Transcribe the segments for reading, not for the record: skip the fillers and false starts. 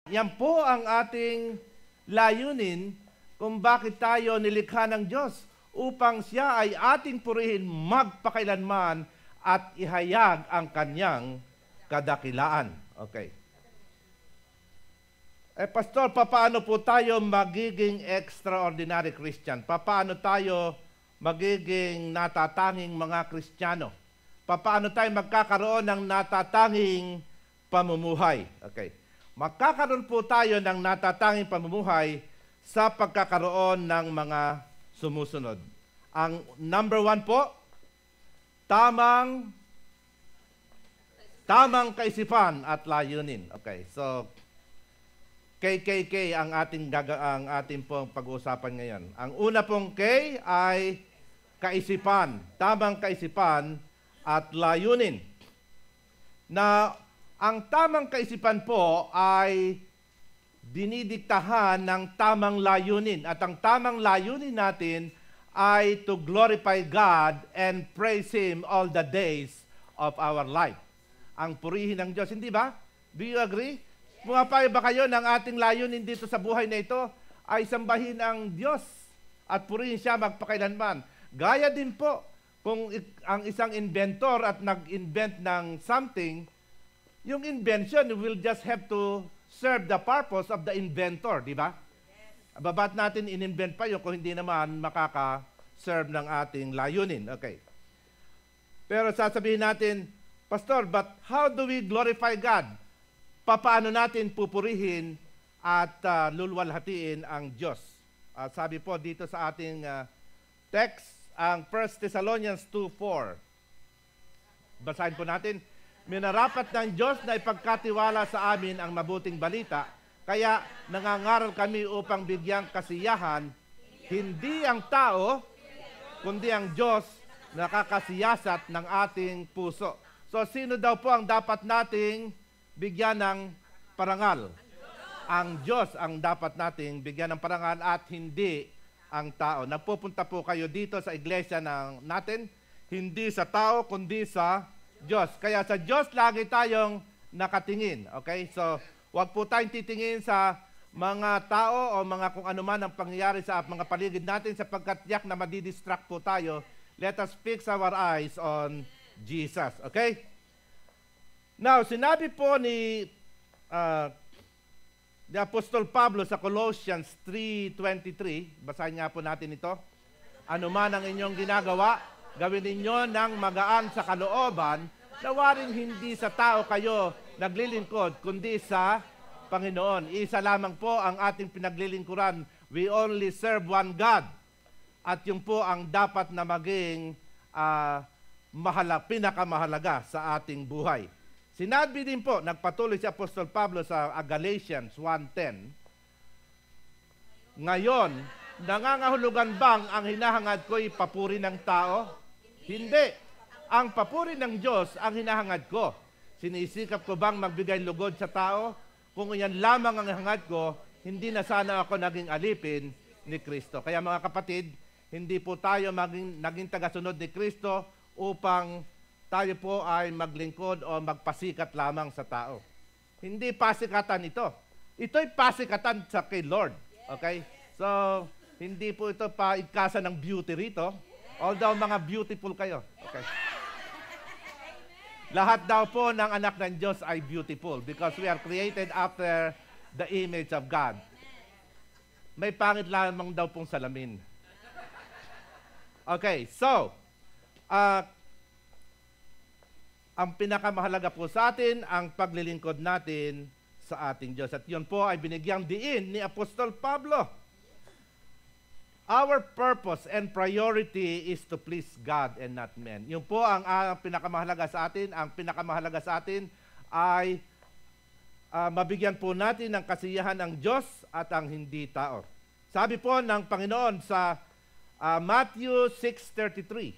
Yan po ang ating layunin kung bakit tayo nilikha ng Diyos, upang siya ay ating purihin magpakailanman at ihayag ang kanyang kadakilaan. Okay. Pastor, paano po tayo magiging extraordinary Christian? Paano tayo magiging natatanging mga Kristiyano? Paano tayo magkakaroon ng natatanging pamumuhay? Okay. Magkakaroon po tayo ng natatanging pamumuhay sa pagkakaroon ng mga sumusunod. Ang number 1 po, tamang kaisipan at layunin. Okay, so KKK ang ating pong pag-uusapan ngayon. Ang una pong K ay kaisipan, tamang kaisipan at layunin. Na ang tamang kaisipan po ay dinidiktahan ng tamang layunin. At ang tamang layunin natin ay to glorify God and praise Him all the days of our life. Ang purihin ng Diyos, hindi ba? Do you agree? Pumapayag ba kayo ng ating layunin dito sa buhay na ito ay sambahin ang Diyos at purihin siya magpakailanman? Gaya din po kung ang isang inventor at nag-invent ng something, yung invention will just have to serve the purpose of the inventor, di ba? Babat natin in-invent pa yun kung hindi naman makaka-serve ng ating layunin. Okay. Pero sasabihin natin, Pastor, but how do we glorify God? Paano natin pupurihin at lulwalhatiin ang Diyos? Sabi po dito sa ating text, ang 1 Thessalonians 2:4. Basahin po natin. Minarapat ng Diyos na ipagkatiwala sa amin ang mabuting balita, kaya nangangaral kami upang bigyang kasiyahan, hindi ang tao, kundi ang Diyos nakakasiyasat ng ating puso. So sino daw po ang dapat nating bigyan ng parangal? Ang Diyos ang dapat nating bigyan ng parangal at hindi ang tao. Napupunta po kayo dito sa iglesia natin, hindi sa tao kundi sa Diyos. Kaya sa Diyos lagi tayong nakatingin. Okay? So, wag po tayong titingin sa mga tao o mga kung ano man ang pangyayari sa mga paligid natin sapagkat tiyak na madidistract po tayo. Let us fix our eyes on Jesus. Okay? Now, sinabi po ni the Apostle Pablo sa Colossians 3:23, basahin nga po natin ito. Ano man ang inyong ginagawa, gawin ninyo ng magaan sa kalooban, na waring hindi sa tao kayo naglilingkod, kundi sa Panginoon. Isa lamang po ang ating pinaglilingkuran. We only serve one God. At yun po ang dapat na maging pinakamahalaga sa ating buhay. Sinabi din po, nagpatuloy si Apostol Pablo sa Galatians 1:10, ngayon, nangangahulugan bang ang hinahangad ko'y papuri ng tao? Hindi. Ang papuri ng Diyos ang hinahangad ko. Sinisikap ko bang magbigay lugod sa tao? Kung yan lamang ang hangad ko, hindi na sana ako naging alipin ni Kristo. Kaya mga kapatid, hindi po tayo naging tagasunod ni Kristo upang tayo po ay maglingkod o magpasikat lamang sa tao. Hindi pasikatan ito. Ito'y pasikatan sa kay Lord. Okay? So, hindi po ito paigkasan ng beauty rito. Although mga beautiful kayo. Okay? Lahat daw po ng anak ng Diyos ay beautiful because we are created after the image of God. May pangit lamang daw pong salamin. Okay, so, ang pinakamahalaga po sa atin, ang paglilingkod natin sa ating Diyos. At yun po ay binigyang diin ni Apostol Pablo. Our purpose and priority is to please God and not men. Yun po ang pinakamahalaga sa atin. Ang pinakamahalaga sa atin ay mabigyan po natin ng kasiyahan ang Diyos at ang hindi tao. Sabi po ng Panginoon sa Matthew 6:33,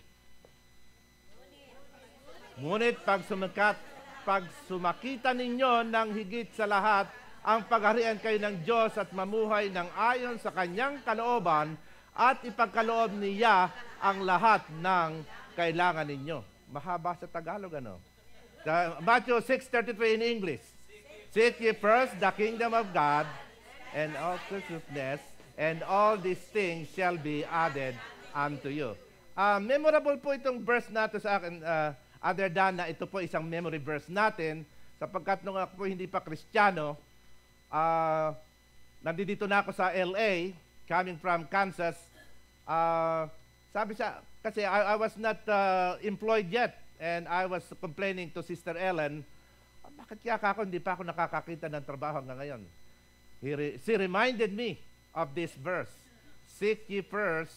ngunit pag sumakita ninyo ng higit sa lahat ang pagharian kayo ng Diyos at mamuhay ng ayon sa kanyang kalooban at ipagkaloob niya ang lahat ng kailangan ninyo. Mahaba sa Tagalog, ano? Matthew 6:33 in English. Seek ye first the kingdom of God and all righteousness, and all these things shall be added unto you. Memorable po itong verse natin sa akin, other than na ito po isang memory verse natin, sapagkat nung ako po hindi pa Kristiyano, nandito na ako sa LA, coming from Kansas. Sabi siya, kasi I was not employed yet, and I was complaining to Sister Ellen, bakit kaya ako hindi pa ako nakakakita ng trabaho hanggang ngayon? She reminded me of this verse, seek ye first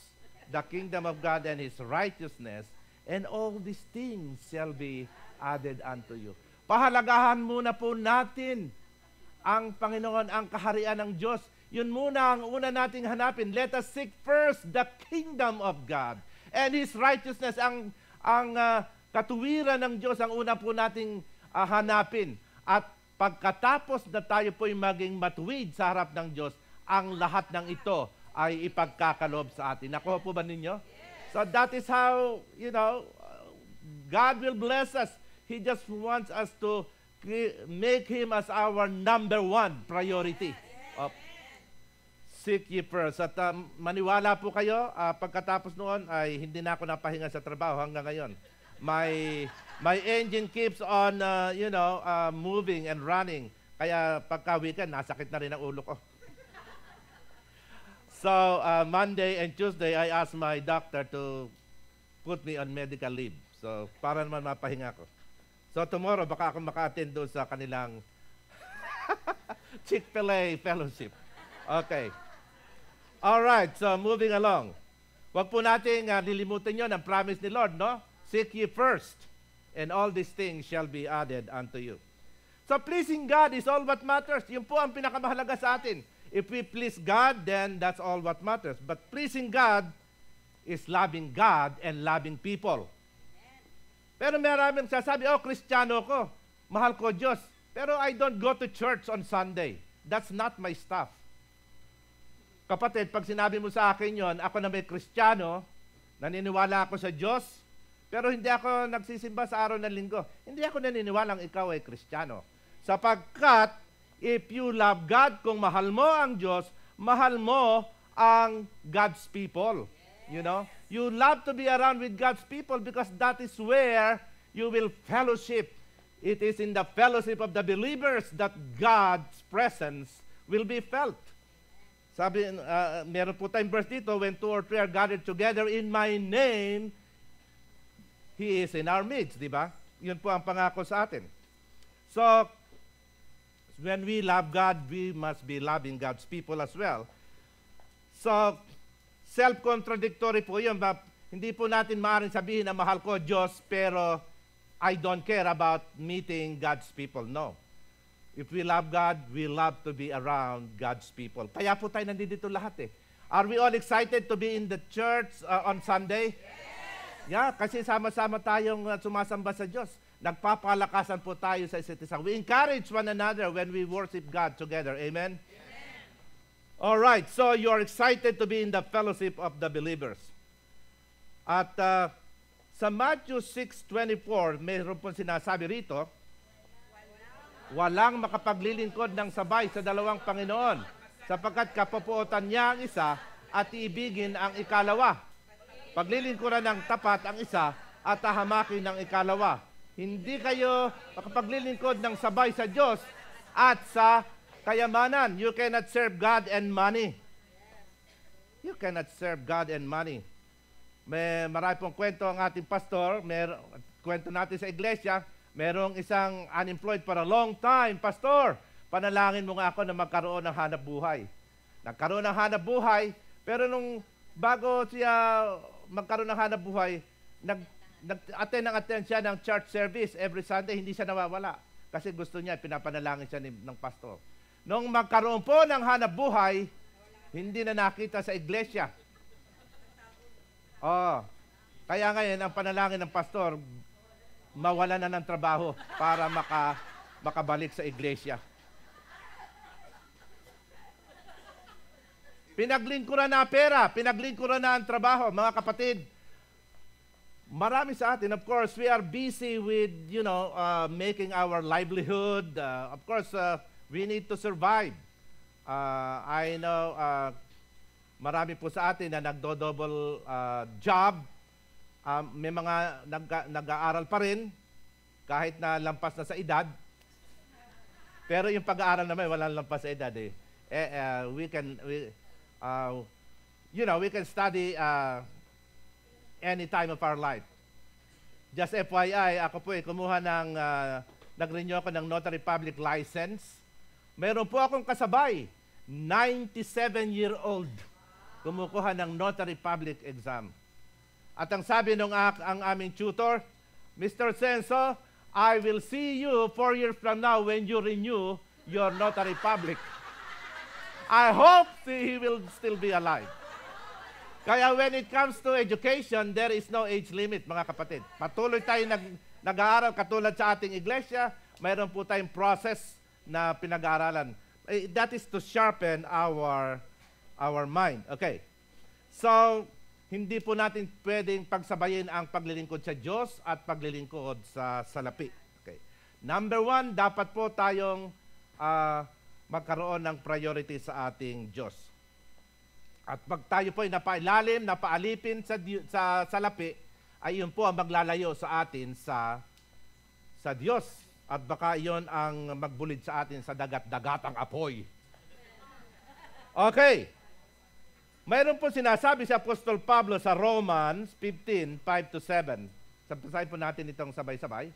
the kingdom of God and His righteousness, and all these things shall be added unto you. Pahalagahan muna po natin ang Panginoon, ang kaharian ng Diyos. Yun muna ang una nating hanapin. Let us seek first the kingdom of God and His righteousness. Ang katuwiran ng Diyos ang una po nating hanapin. At pagkatapos na tayo po'y maging matuwid sa harap ng Diyos, ang lahat ng ito ay ipagkakalob sa atin. Nakuha po ba ninyo? So that is how, God will bless us. He just wants us to make Him as our number one priority. Seek ye first. At maniwala po kayo, pagkatapos noon ay hindi na ako napahinga sa trabaho hanggang ngayon. My engine keeps on, moving and running. Kaya pagka weekend, nasakit na rin ang ulo ko. So, Monday and Tuesday, I asked my doctor to put me on medical leave. So, para naman mapahinga ko. So, tomorrow, baka ako maka-attend doon sa kanilang Chick-fil-A fellowship. Okay. Alright, so moving along. Huwag po natin nilimutan yun ang promise ni Lord, no? Seek ye first, and all these things shall be added unto you. So pleasing God is all what matters. Yun po ang pinakamahalaga sa atin. If we please God, then that's all what matters. But pleasing God is loving God and loving people. Pero maraming sasabi, Kristiyano ko, mahal ko Diyos, pero I don't go to church on Sunday. That's not my stuff. Kapatid, pag sinabi mo sa akin yon, ako na may Kristiyano, naniniwala ako sa Diyos, pero hindi ako nagsisimba sa araw ng linggo. Hindi ako naniniwalang ikaw ay Kristiyano. Sapagkat, if you love God, kung mahal mo ang Diyos, mahal mo ang God's people. You love to be around with God's people because that is where you will fellowship. It is in the fellowship of the believers that God's presence will be felt. Sabi, meron po tayong verse dito, when 2 or 3 are gathered together in my name, He is in our midst, di ba? Yun po ang pangako sa atin. So, when we love God, we must be loving God's people as well. So, self-contradictory po yun. Hindi po natin maaaring sabihin na mahal ko Diyos, pero I don't care about meeting God's people. No. If we love God, we love to be around God's people. Kaya po tayo nandito lahat eh. Are we all excited to be in the church on Sunday? Yeah, kasi sama-sama tayong sumasamba sa Diyos. Nagpapalakasan po tayo sa isa't isa. We encourage one another when we worship God together. Amen? All right, so you're excited to be in the fellowship of the believers. At sa Matthew 6:24, mayroon po sinasabi rito, walang makapaglilingkod ng sabay sa dalawang Panginoon, sapagkat kapapuotan niya ang isa at iibigin ang ikalawa. Paglilingkuran ng tapat ang isa at tahamakin ng ikalawa. Hindi kayo makapaglilingkod ng sabay sa Diyos at sa kayamanan. You cannot serve God and money. You cannot serve God and money. May marami pong kwento ang ating pastor. Kwento natin sa iglesia. Merong isang unemployed for a long time. Pastor, panalangin mo nga ako na magkaroon ng hanap buhay. Nagkaroon ng hanap buhay, pero nung bago siya magkaroon ng hanap buhay, nag-attend siya ng church service every Sunday, hindi siya nawawala. Kasi gusto niya, pinapanalangin siya ng pastor. Nung magkaroon po ng hanap buhay, hindi na nakita sa iglesia. Kaya ngayon, ang panalangin ng pastor, mawala na ng trabaho para makabalik sa iglesia. Pinaglingkuran na pera, pinaglingkuran na ang trabaho. Mga kapatid, marami sa atin, of course, we are busy with, making our livelihood. Of course, we need to survive. I know marami po sa atin na nagdo-double job. May mga nag-aaral pa rin kahit na lampas na sa edad. Pero yung pag-aaral naman, walang lampas sa edad eh. We can study any time of our life. Just FYI, ako po kumuha ng, nag-renew ako ng Notary Public License. Meron po akong kasabay, 97-year-old, kumukuha ng Notary Public Exam. At ang sabi ng ang aming tutor, Mr. Senso, I will see you 4 years from now when you renew your Notary Public. I hope he will still be alive. Kaya when it comes to education, there is no age limit, mga kapatid. Patuloy tayo nag-aaral katulad sa ating iglesia, mayroon po tayong process na pinag-aaralan. That is to sharpen our mind. Okay. So, hindi po natin pwedeng pagsabayin ang paglilingkod sa Diyos at paglilingkod sa salapi. Okay. Number 1, dapat po tayong magkaroon ng priority sa ating Diyos. At pag tayo po ay napailalim, napaalipin sa salapi, ay yun po ang maglalayo sa atin sa Diyos. At baka yun ang magbulid sa atin sa dagat-dagatang apoy. Okay. Mayroon po sinasabi si Apostol Pablo sa Romans 15:5-7. Sabasahin po natin itong sabay-sabay.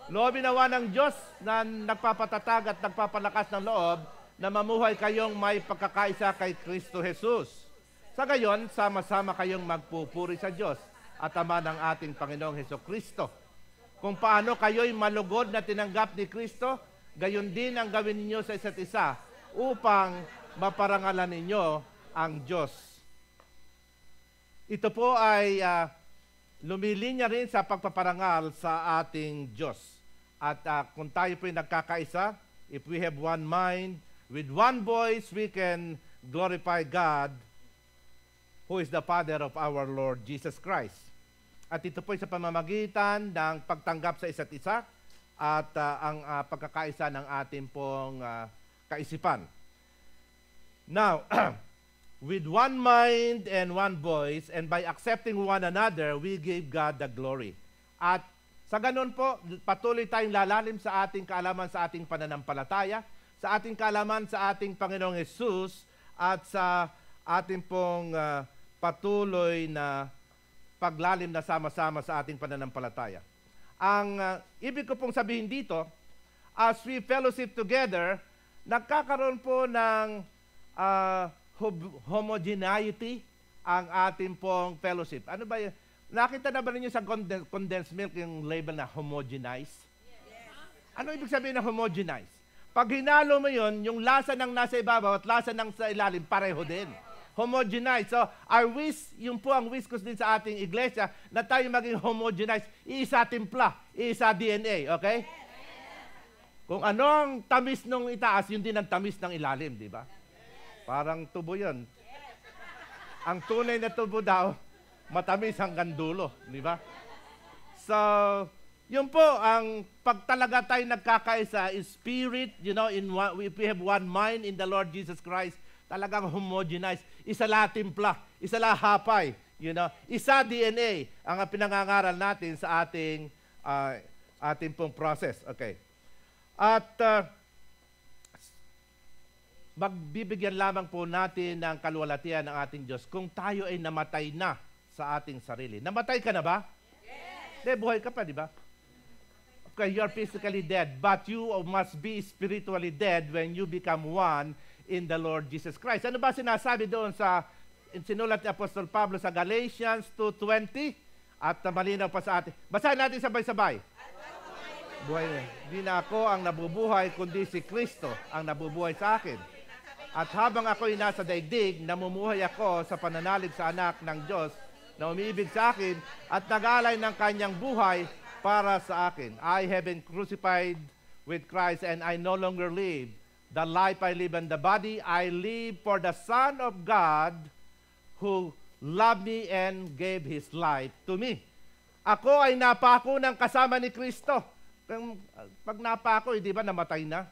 Loobin nawa ng Diyos na nagpapatatag at nagpapalakas ng loob na mamuhay kayong may pagkakaisa kay Kristo Jesus. Sa gayon, sama-sama kayong magpupuri sa Diyos at Ama ng ating Panginoong Hesukristo. Kung paano kayo'y malugod na tinanggap ni Kristo, gayon din ang gawin ninyo sa isa't isa upang maparangalan ninyo ang Diyos. Ito po ay lumilinya rin sa pagpaparangal sa ating Diyos. At kung tayo po ay nagkakaisa, if we have one mind, with one voice, we can glorify God, who is the Father of our Lord Jesus Christ. At ito po ay sa pamamagitan ng pagtanggap sa isa't isa at ang pagkakaisa ng ating pong kaisipan. Now, with one mind and one voice, and by accepting one another, we give God the glory. At sa ganun po, patuloy tayong lalalim sa ating kaalaman sa ating pananampalataya, sa ating kaalaman sa ating Panginoong Jesus, at sa ating pong patuloy na paglalim na sama-sama sa ating pananampalataya. Ang ibig ko pong sabihin dito, as we fellowship together, nagkakaroon po ng homogeneity ang ating pong fellowship. Ano ba yun? Nakita na ba ninyo sa condensed milk yung label na homogenize? Ano ibig sabihin na homogenize? Pag hinalo mo yun, yung lasa ng nasa ibabaw at lasa ng sa ilalim, pareho din. Homogenize. So, I wish, yung po ang wish ko din sa ating iglesia, na tayo maging homogenize. Iisa timpla, iisa DNA, okay? Kung ano ang tamis nung itaas, yun din ang tamis ng ilalim, di ba? Parang tubo yun. Ang tunay na tubo daw, matamis hanggang dulo, di ba? So, yun po, ang pag talaga tayo nagkakaisa is spirit, if we have one mind in the Lord Jesus Christ, talagang homogenize, isa la timpla, isa la hapay, isa DNA ang pinangangaral natin sa ating pong process. Okay. At magbibigyan lamang po natin ng kaluwalhatian ng ating Diyos kung tayo ay namatay na sa ating sarili. Namatay ka na ba? Yes! De, buhay ka pa, di ba? Okay, you are physically dead, but you must be spiritually dead when you become one in the Lord Jesus Christ. Ano ba sinasabi doon sinulat ni Apostol Pablo sa Galatians 2:20? At malinaw pa sa atin. Basahin natin sabay-sabay. Buhay na. Di na ako ang nabubuhay, kundi si Kristo ang nabubuhay sa akin. At habang ako'y nasa daigdig, namumuhay ako sa pananalig sa anak ng Diyos na umiibig sa akin at nag-alay ng kanyang buhay para sa akin. I have been crucified with Christ and I no longer live. The life I live in the body, I live for the Son of God who loved me and gave His life to me. Ako ay napako ng kasama ni Kristo. Pag napako, di ba namatay na?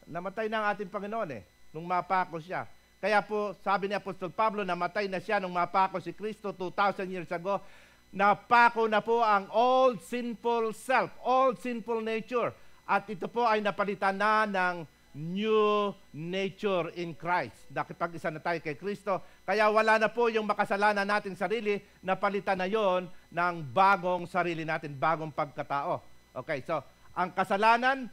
Namatay na ang ating Panginoon nung mapako siya. Kaya po, sabi ni Apostol Pablo, namatay na siya nung mapako si Kristo 2,000 years ago. Napako na po ang old sinful self, old sinful nature. At ito po ay napalitan na ng new nature in Christ. Nakipag-isa na tayo kay Kristo. Kaya wala na po yung makasalanan nating sarili, napalitan na yon ng bagong sarili natin, bagong pagkatao. Okay, so ang kasalanan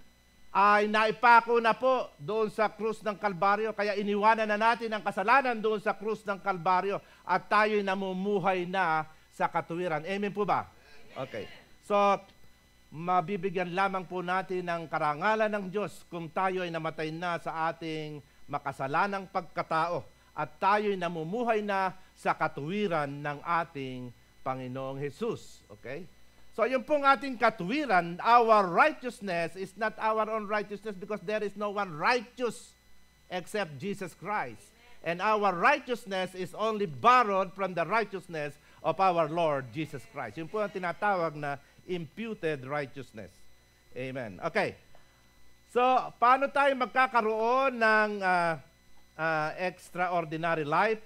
ay naipako na po doon sa krus ng Kalbaryo. Kaya iniwanan na natin ang kasalanan doon sa krus ng Kalbaryo at tayo'y namumuhay na sa katuwiran. Amen po ba? Okay. So, mabibigyan lamang po natin ng karangalan ng Diyos kung tayo ay namatay na sa ating makasalanang pagkatao at tayo'y namumuhay na sa katuwiran ng ating Panginoong Hesus. Okay? So, yung pong ating katuwiran, our righteousness is not our own righteousness because there is no one righteous except Jesus Christ. And our righteousness is only borrowed from the righteousness of our Lord Jesus Christ. Yung po ang tinatawag na imputed righteousness. Amen. Okay. So, paano tayo magkakaroon ng extraordinary life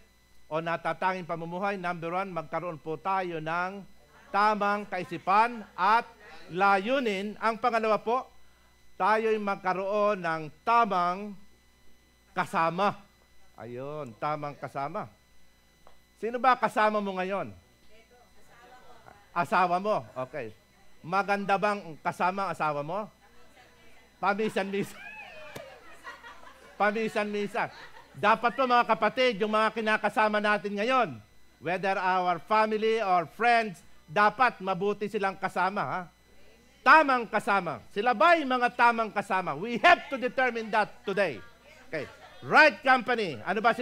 o natatanging pamumuhay? Number 1, magkaroon po tayo ng tamang kaisipan at layunin. Ang pangalawa po, tayo'y magkaroon ng tamang kasama. Ayun, tamang kasama. Sino ba kasama mo ngayon? Asawa mo. Okay. Maganda bang kasama ang asawa mo? Pamisan-misan. Pamisan-misan. Dapat po mga kapatid, yung mga kinakasama natin ngayon, whether our family or friends, dapat mabuti silang kasama. Ha? Tamang kasama. Sila ba'y mga tamang kasama? We have to determine that today. Okay. Right company. Ano ba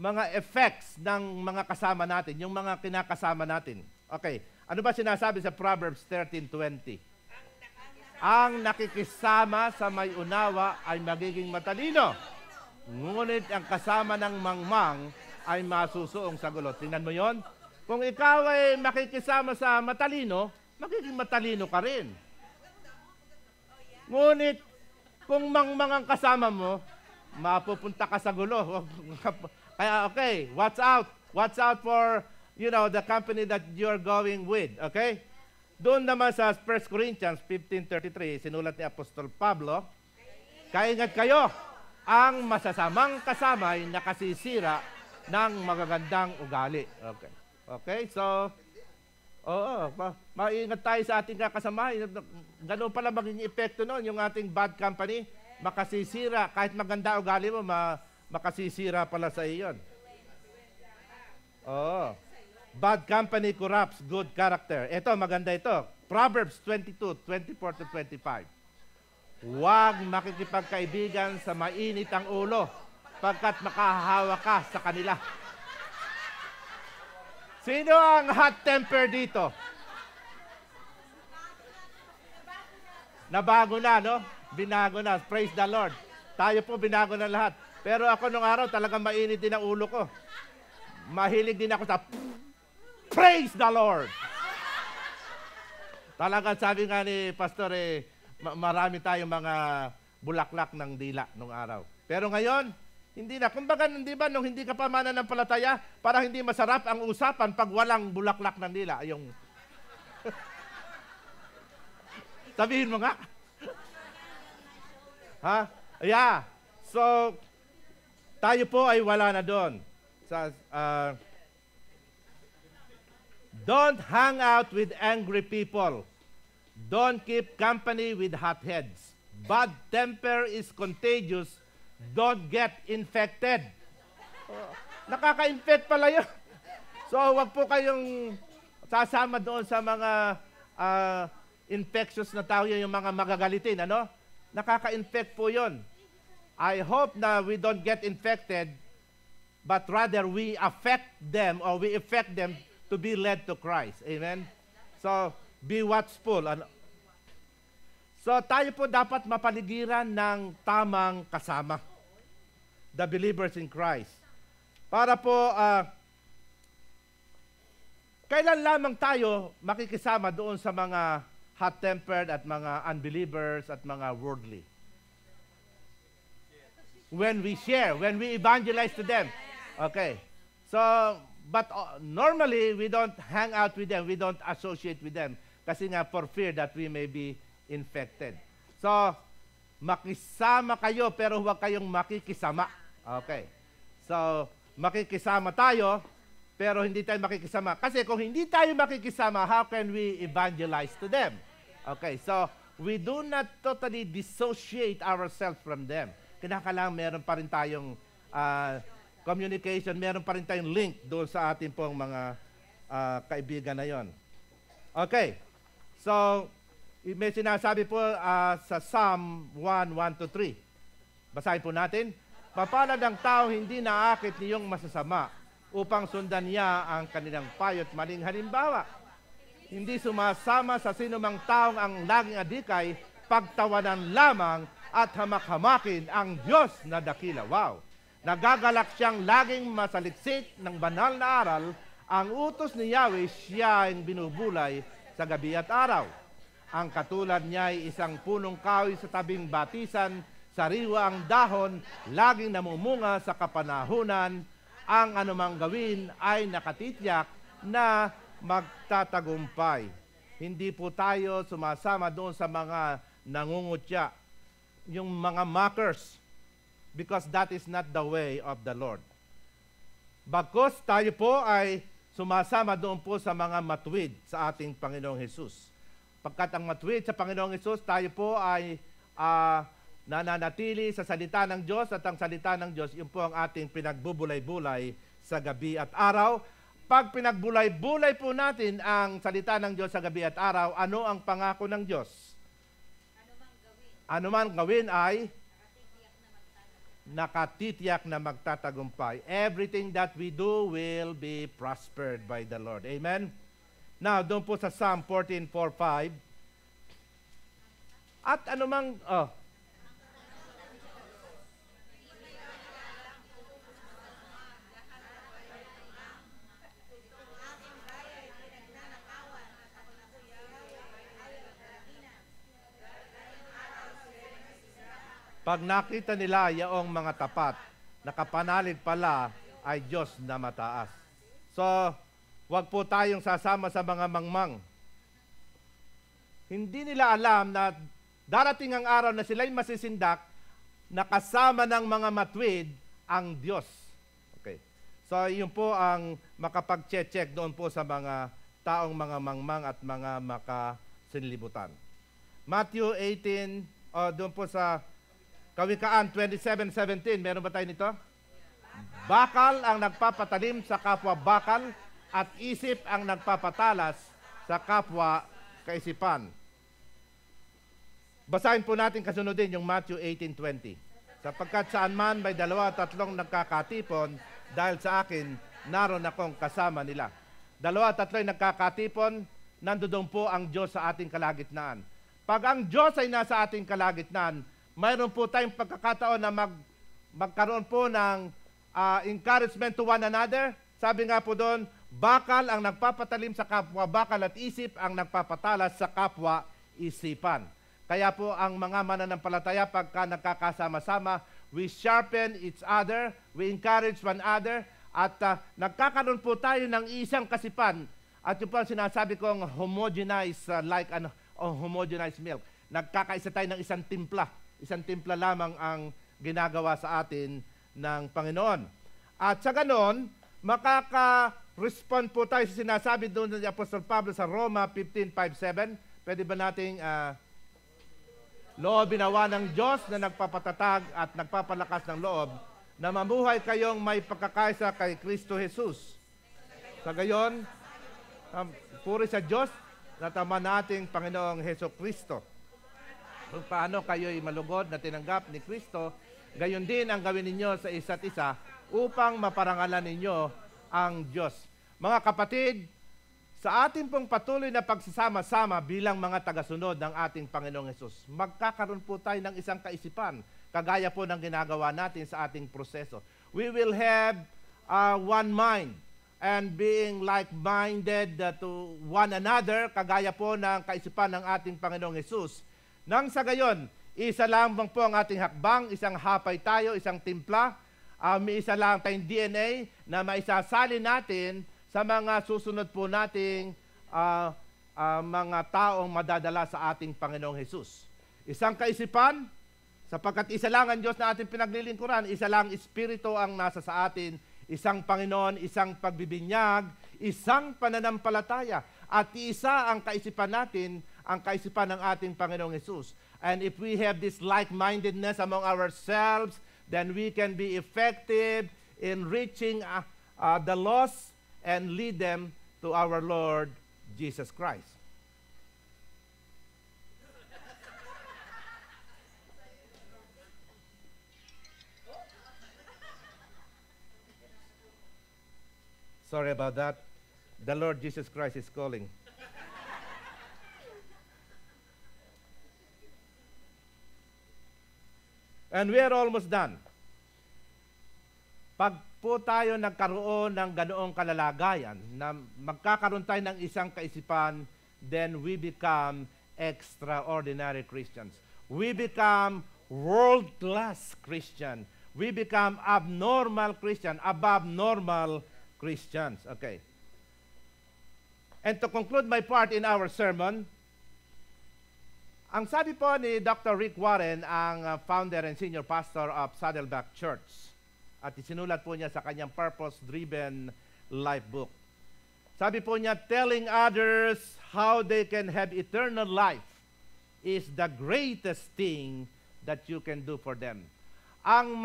mga effects ng mga kasama natin, yung mga kinakasama natin? Okay. Ano ba sinasabi sa Proverbs 13:20? Ang nakikisama sa may unawa ay magiging matalino. Ngunit ang kasama ng mangmang ay masusuong sa gulo. Tingnan mo yon. Kung ikaw ay makikisama sa matalino, magiging matalino ka rin. Ngunit kung mangmang ang kasama mo, mapupunta ka sa gulo. Kaya okay, watch out. Watch out for, the company that you're going with. Okay? Doon naman sa 1 Corinthians 15:33, sinulat ni Apostol Pablo, kaingat kayo, ang masasamang kasama ay nakasisira ng magagandang ugali. Okay. Okay, so, maingat tayo sa ating kakasama. Ganun pala maging epekto nun, yung ating bad company, makasisira. Kahit maganda ugali mo, makasisira pala sa iyon. Bad company corrupts good character. Ito, maganda ito. Proverbs 22:24-25. Huwag makikipagkaibigan sa mainit ang ulo, pagkat makahahawa ka sa kanila. Sino ang hot temper dito? Nabago na, no? Binago na. Praise the Lord. Tayo po, binago na lahat. Pero ako nung araw, talagang mainit din ang ulo ko. Mahilig din ako sa praise the Lord. Talagang sabi nga ni Pastor, marami tayong mga bulaklak ng dila nung araw. Pero ngayon, hindi na. Kumbaga, hindi ba, nung hindi ka pa mananampalataya, parang hindi masarap ang usapan pag walang bulaklak ng dila. Yung sabihin mo nga. Ha? Yeah. So, tayo po ay wala na doon. Don't hang out with angry people. Don't keep company with hot heads. Bad temper is contagious. Don't get infected. Nakaka-infect pala yun. So, wag po kayong sasama doon sa mga infectious na tao yun, yung mga magagalitin, ano? Nakaka-infect po yun. I hope na we don't get infected, but rather we affect them or we affect them to be led to Christ. Amen? So, be watchful. So, tayo po dapat mapaligiran ng tamang kasama. The believers in Christ. Para po Kailan lamang tayo makikisama doon sa mga hot-tempered at mga unbelievers at mga worldly? When we share, when we evangelize to them. Okay. So, but normally, we don't hang out with them. We don't associate with them. Kasi nga, for fear that we may be infected. So, makisama kayo, pero huwag kayong makikisama. Okay. So, makikisama tayo, pero hindi tayo makikisama. Kasi kung hindi tayo makikisama, how can we evangelize to them? Okay. So, we do not totally dissociate ourselves from them. Kinakailangan meron pa rin tayong communication, meron pa rin tayong link doon sa ating pong mga kaibigan na yon. Okay. So, may sinasabi po sa Psalm 1:1-3. Basahin po natin. Papalad ang tao hindi naakit niyong masasama upang sundan niya ang kanilang payo at maling halimbawa. Hindi sumasama sa sinumang taong ang laging adikay, pagtawanan lamang at hamak-hamakin ang Diyos na dakila. Wow! Nagagalak siyang laging masaliksik ng banal na aral. Ang utos ni Yahweh siya ang binubulay sa gabi at araw. Ang katulad niya ay isang punong kahoy sa tabing batisan, sariwa ang dahon, laging namumunga sa kapanahunan. Ang anumang gawin ay nakatitiyak na magtatagumpay. Hindi po tayo sumasama doon sa mga nangungutya, yung mga mockers, because that is not the way of the Lord. Bagkus tayo po ay sumasama doon po sa mga matuwid sa ating Panginoong Hesus. Pagkat ang matuwid sa Panginoong Hesus, tayo po ay nananatili sa salita ng Diyos, at ang salita ng Diyos, yun po ang ating pinagbubulay-bulay sa gabi at araw. Pag pinagbulay-bulay po natin ang salita ng Diyos sa gabi at araw, ano ang pangako ng Diyos? Ano man gawin ay nakatitiyak na magtatagumpay. Everything that we do will be prospered by the Lord. Amen? Now, doon po sa Psalm 14:4-5. At anumang, pag nakita nila yaong mga tapat, nakapanalig pala ay Diyos na mataas. So, wag po tayong sasama sa mga mangmang. Hindi nila alam na darating ang araw na sila'y masisindak, nakasama ng mga matwid ang Diyos. Okay. So, yun po ang makapag-check doon po sa mga taong mga mangmang at mga makasinlibutan. Matthew 18, doon po sa Kawikaan 27:17, meron ba tayo nito? Bakal ang nagpapatalim sa kapwa bakal, at isip ang nagpapatalas sa kapwa kaisipan. Basahin po natin kasunodin yung Matthew 18:20. Sapagkat saan man may 2 o 3 nagkakatipon, dahil sa akin, naroon akong kasama nila. 2 o 3 nagkakatipon, nandoon po ang Diyos sa ating kalagitnaan. Pag ang Diyos ay nasa ating kalagitnaan, mayroon po tayong pagkakataon na magkaroon po ng encouragement to one another. Sabi nga po doon, bakal ang nagpapatalim sa kapwa bakal, at isip ang nagpapatalas sa kapwa isipan. Kaya po ang mga mananampalataya, pagka nagkakasama-sama, we sharpen each other, we encourage one another, at nagkakaroon po tayo ng isang kasipan. At yun po ang sinasabi kong homogenized, homogenized milk. Nagkakaisa tayo ng isang timpla. Isang timpla lamang ang ginagawa sa atin ng Panginoon. At sa ganon, makaka-respond po tayo sa sinasabi doon ng Apostol Pablo sa Roma 15:5-7. Pwede ba nating loobin nawa ng Diyos na nagpapatatag at nagpapalakas ng loob, na mamuhay kayong may pagkakaisa kay Kristo Jesus. Sa gayon, puri sa Diyos na tama nating Panginoong Heso Kristo. Kung paano kayo'y malugod na tinanggap ni Kristo, gayon din ang gawin ninyo sa isa't isa upang maparangalan ninyo ang Diyos. Mga kapatid, sa ating pong patuloy na pagsasama-sama bilang mga tagasunod ng ating Panginoong Hesus, magkakaroon po tayo ng isang kaisipan, kagaya po ng ginagawa natin sa ating proseso. We will have one mind. and being like-minded to one another, kagaya po ng kaisipan ng ating Panginoong Hesus. Nang sa gayon, isa lamang po ang ating hakbang, isang hapay tayo, isang timpla, may isa lang tayong DNA na maisasali natin sa mga susunod po nating mga taong madadala sa ating Panginoong Hesus. Isang kaisipan, sapagkat isa lang ang Diyos na ating pinaglilingkuran, isa lang Espiritu ang nasa sa atin, isang Panginoon, isang pagbibinyag, isang pananampalataya, at isa ang kaisipan natin, ang kaisipan ng ating Panginoong Hesus. And if we have this like-mindedness among ourselves, then we can be effective in reaching the lost and lead them to our Lord Jesus Christ. Sorry about that. The Lord Jesus Christ is calling. And we are almost done. Pag po tayo nagkaroon ng ganoong kalalagayan, na magkakaroon tayo ng isang kaisipan, then we become extraordinary Christians. We become world-class Christian. We become abnormal Christian, above normal Christians. Okay. And to conclude my part in our sermon, ang sabi po ni Dr. Rick Warren, ang founder and senior pastor of Saddleback Church, at isinulat po niya sa kanyang Purpose-Driven Life book. Sabi po niya, telling others how they can have eternal life is the greatest thing that you can do for them. Ang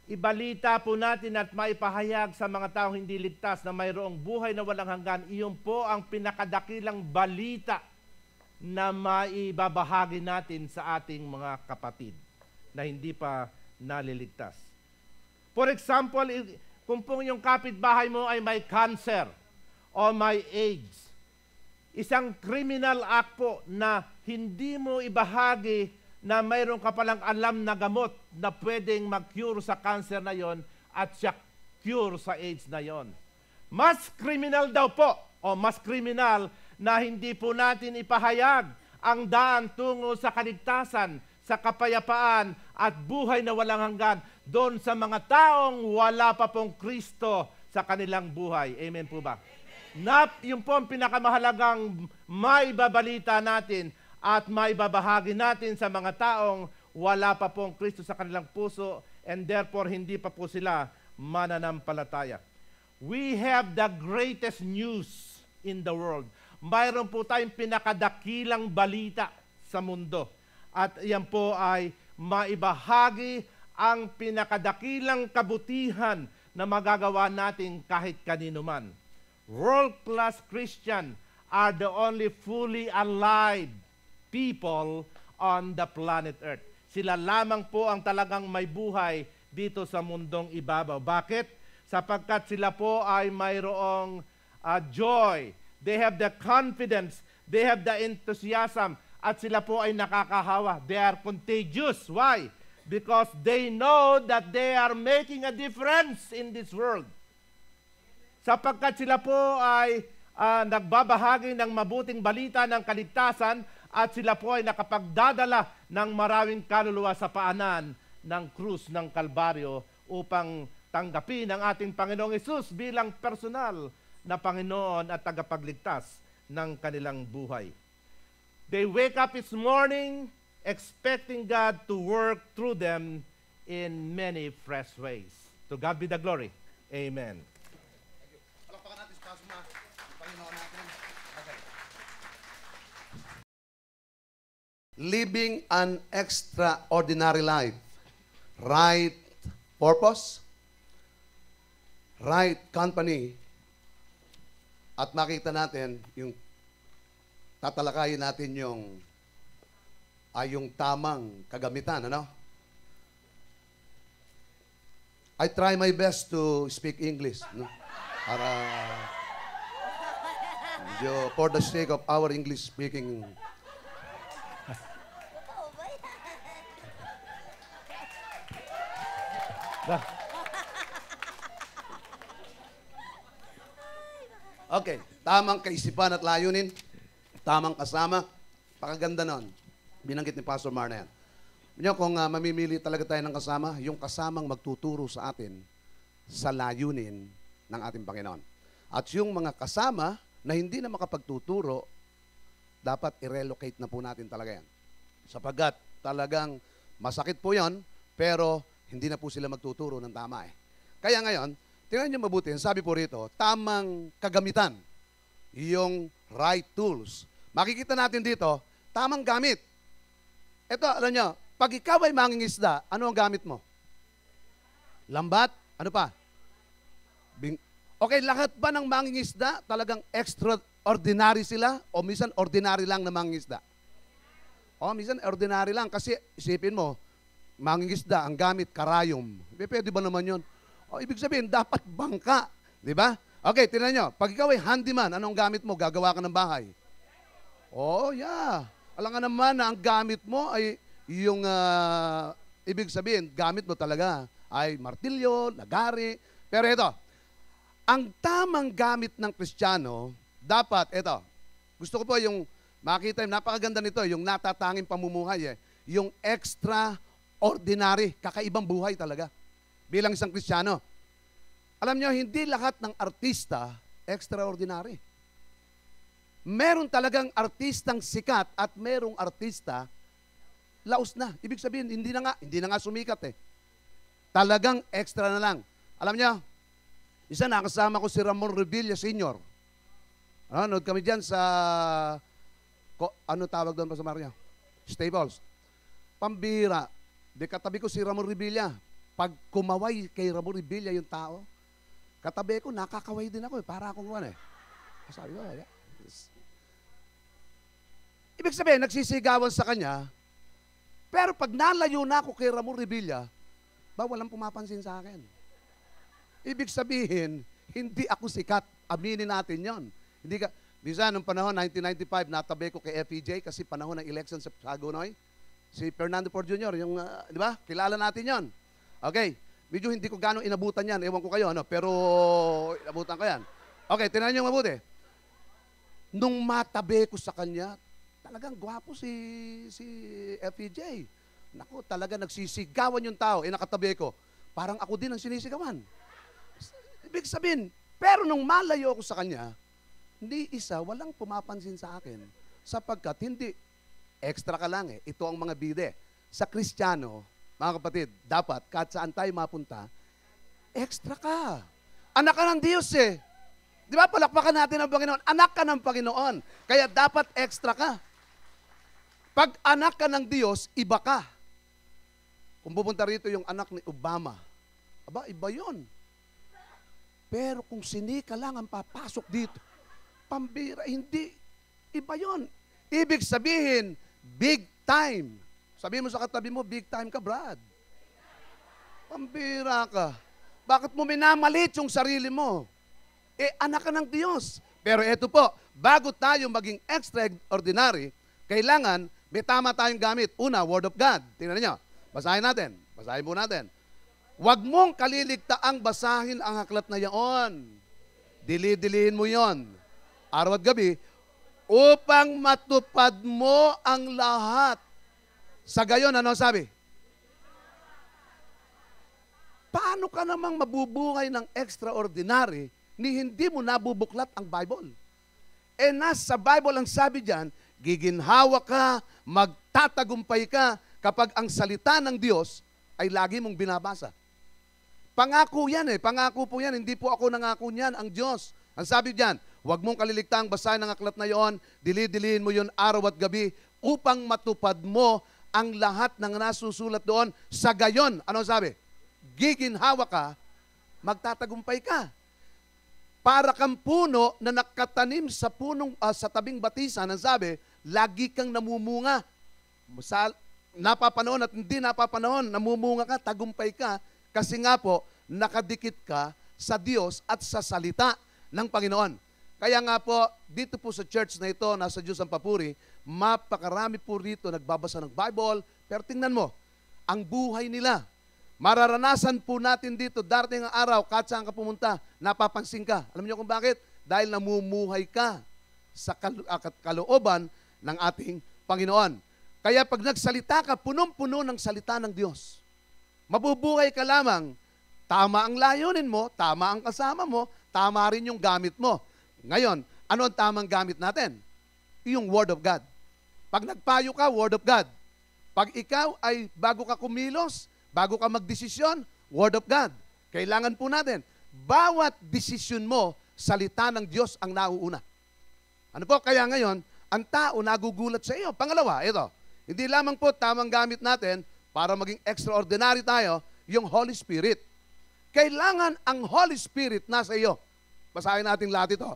ibalita po natin at maipahayag sa mga taong hindi ligtas na mayroong buhay na walang hanggan, iyon po ang pinakadakilang balita na maibabahagi natin sa ating mga kapatid na hindi pa naliligtas. For example, kung po yung kapitbahay mo ay may cancer o may AIDS, isang criminal act po na hindi mo ibahagi na mayroon ka palang alam na gamot na pwedeng mag-cure sa cancer na yon at siya cure sa AIDS na yon. Mas criminal daw po, o mas criminal na hindi po natin ipahayag ang daan tungo sa kaligtasan, sa kapayapaan at buhay na walang hanggan doon sa mga taong wala pa pong Kristo sa kanilang buhay. Amen po ba? Yun po ang pinakamahalagang maibabalita natin at maibabahagi natin sa mga taong wala pa pong Kristo sa kanilang puso and therefore hindi pa po sila mananampalataya. We have the greatest news in the world. Mayroon po tayong pinakadakilang balita sa mundo. At yan po ay maibahagi ang pinakadakilang kabutihan na magagawa natin kahit kanino man. World-class Christian are the only fully alive people on the planet Earth. Sila lamang po ang talagang may buhay dito sa mundong ibabaw. Bakit? Sapagkat sila po ay mayroong joy. They have the confidence. They have the enthusiasm. At sila po ay nakakahawa. They are contagious. Why? Because they know that they are making a difference in this world. Sapagkat sila po ay nagbabahagi ng mabuting balita ng kaligtasan at sila po ay nakapagdadala ng maraming kaluluwa sa paanan ng krus ng Kalbaryo upang tanggapin ang ating Panginoong Hesus bilang personal na Panginoon at tagapagligtas ng kanilang buhay. They wake up each morning expecting God to work through them in many fresh ways. To God be the glory. Amen. Palakpakan natin sa kasama ng Panginoon natin. Okay. Living an extraordinary life. Right purpose, right company, at makita natin yung tatalakayin natin yung tamang kagamitan, ano? I try my best to speak English, no? Para for the sake of our English speaking. Okay, tamang kaisipan at layunin, tamang kasama, pakaganda nun. Binanggit ni Pastor Mar na yan. Kung mamimili talaga tayo ng kasama, yung kasamang magtuturo sa atin sa layunin ng ating Panginoon. At yung mga kasama na hindi na makapagtuturo, dapat i-relocate na po natin talaga yan. Sapagkat talagang masakit po yan, pero hindi na po sila magtuturo ng tama eh. Kaya ngayon, tingnan niyo mabuti, sabi po rito, tamang kagamitan, yung right tools. Makikita natin dito, tamang gamit. Ito, alam niyo, pag ikaw ay mangingisda, ano ang gamit mo? Lambat? Ano pa? Okay, lahat ba ng mangingisda talagang extraordinary sila? O minsan ordinary lang na mangingisda? O minsan ordinary lang kasi isipin mo, mangingisda, ang gamit, karayom. Pwede ba naman yun? O ibig sabihin, dapat bangka. Di ba? Okay, tingnan nyo. Pag ikaw ay handyman, anong gamit mo? Gagawa ka ng bahay. Oh, yeah. Alam nga naman na ang gamit mo ay yung, ibig sabihin, gamit mo talaga ay martilyo, lagari. Pero ito, ang tamang gamit ng Kristiyano, dapat, ito, gusto ko po yung makita, napakaganda nito, yung natatanging pamumuhay, yung extraordinary, kakaibang buhay talaga, bilang isang Kristiyano. Alam nyo, hindi lahat ng artista extraordinary. Meron talagang artistang sikat at merong artista laos na. Ibig sabihin, hindi na nga sumikat eh. Talagang extra na lang. Alam niyo, isa nakasama ko si Ramon Revilla Sr. Nanood kami dyan sa, ano tawag doon pa sa Maria? Staples. Pambira. Di katabi ko si Ramon Revilla. Pag kumaway kay Ramon Revilla yung tao, katabi ko, nakakaway din ako eh. Para akong ano eh. Sabi ko, yeah. Ibig sabihin, nagsisigawan sa kanya, pero pag nalayo na ako kay Ramon Revilla, walang pumapansin sa akin. Ibig sabihin, hindi ako sikat. Aminin natin yon. Hindi ka, bisa nung panahon, 1995, natabi ko kay FEJ kasi panahon ng election sa Sagunoy. Si Fernando Por Jr., yung, di ba? Kilala natin yon. Okay. Medyo hindi ko gano'ng inabutan yan. Ewan ko kayo, ano? Pero inabutan ko yan. Okay, tinanan niyo mabuti. Nung matabi ko sa kanya, talagang gwapo si FEJ. Naku, talaga nagsisigawan yung tao. Nakatabi ko. Parang ako din ang sinisigawan. Ibig sabihin, pero nung malayo ako sa kanya, hindi isa, walang pumapansin sa akin. Sapagkat hindi, extra ka lang eh. Ito ang mga bide. Sa Kristiyano, mga kapatid, dapat kahit saan tayo mapunta, extra ka. Anak ka ng Diyos eh. Di ba, palakpakan natin ang Panginoon. Anak ka ng Panginoon. Kaya dapat extra ka. Pag anak ka ng Diyos, iba ka. Kung pupunta rito yung anak ni Obama, aba, iba yun. Pero kung sinika lang ang papasok dito, pambira, hindi, iba yun. Ibig sabihin, big time. Sabihin mo sa katabi mo, big time ka, Brad. Pambira ka. Bakit mo minamalit yung sarili mo? Anak ka ng Diyos. Pero eto po, bago tayo maging extraordinary, kailangan may tama tayong gamit. Una, Word of God. Tingnan niyo. Basahin natin. Basahin po natin. Huwag mong kaliligtaang basahin ang aklat na yaon. Dili-dilihin mo yon. Araw at gabi, upang matupad mo ang lahat. Sa gayon, ano sabi? Paano ka namang mabubuhay ng extraordinary ni hindi mo nabubuklat ang Bible? Nasa Bible ang sabi diyan, giginhawa ka, magtatagumpay ka kapag ang salita ng Diyos ay lagi mong binabasa. Pangako yan eh. Pangako po yan. Hindi po ako nangako niyan, ang Diyos. Ang sabi diyan, huwag mong kaliligtaang basahin ang aklat na yon, dili-dilihin mo yon araw at gabi upang matupad mo ang lahat ng nasusulat doon. Sa gayon, ano sabi? Giginhawa ka, magtatagumpay ka. Para kang puno na nakatanim sa sa tabing batisan, ang sabi, lagi kang namumunga. Sa napapanoon at hindi napapanoon, namumunga ka, tagumpay ka, kasi nga po, nakadikit ka sa Diyos at sa salita ng Panginoon. Kaya nga po, dito po sa church na ito, nasa Diyos ang papuri, mapakarami po rito nagbabasa ng Bible, pero tingnan mo, ang buhay nila, mararanasan po natin dito, darating ang araw, kahit saan ka pumunta, napapansin ka. Alam niyo kung bakit? dahil namumuhay ka sa kalooban ng ating Panginoon. Kaya pag nagsalita ka, punong-puno ng salita ng Diyos. Mabubuhay ka lamang, tama ang layunin mo, tama ang kasama mo, tama rin yung gamit mo. Ngayon, ano ang tamang gamit natin? Yung Word of God. Pag nagpayo ka, Word of God. Pag ikaw ay bago ka kumilos, bago ka magdesisyon, Word of God. Kailangan po natin, bawat desisyon mo, salita ng Diyos ang nauuna. Ano po? Kaya ngayon, ang tao nagugulat sa iyo. Pangalawa, ito, hindi lamang po tamang gamit natin para maging extraordinary tayo, yung Holy Spirit. Kailangan ang Holy Spirit nasa iyo. Basahin natin lahat ito.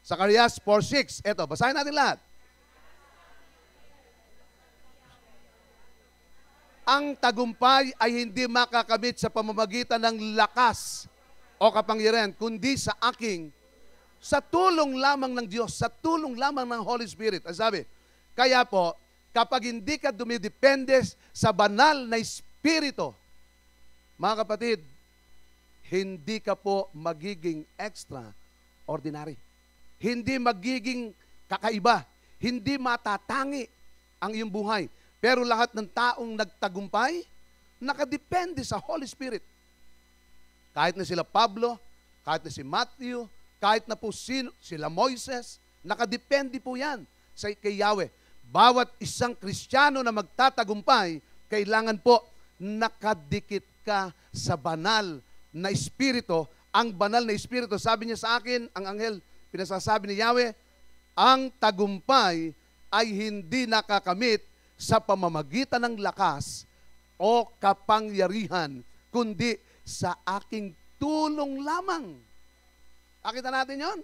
Zacarias 4:6. Ito, basahin natin lahat. Ang tagumpay ay hindi makakamit sa pamamagitan ng lakas o kapangyarihan, kundi sa tulong lamang ng Diyos, sa tulong lamang ng Holy Spirit. Ang sabi, kaya po, kapag hindi ka dumidepende sa banal na Espiritu, mga kapatid, hindi ka po magiging extraordinary. Hindi magiging kakaiba. Hindi matatangi ang iyong buhay. Pero lahat ng taong nagtagumpay, nakadepende sa Holy Spirit. Kahit na sila Pablo, kahit na si Matthew, kahit na po sila Moises, nakadepende po yan kay Yahweh. Bawat isang Kristiyano na magtatagumpay, kailangan po nakadikit ka sa banal na Espiritu. Ang banal na Espiritu, sabi niya sa akin, ang anghel, pinasasabi ni Yahweh, ang tagumpay ay hindi nakakamit sa pamamagitan ng lakas o kapangyarihan, kundi sa aking tulong lamang. Nakita natin yon?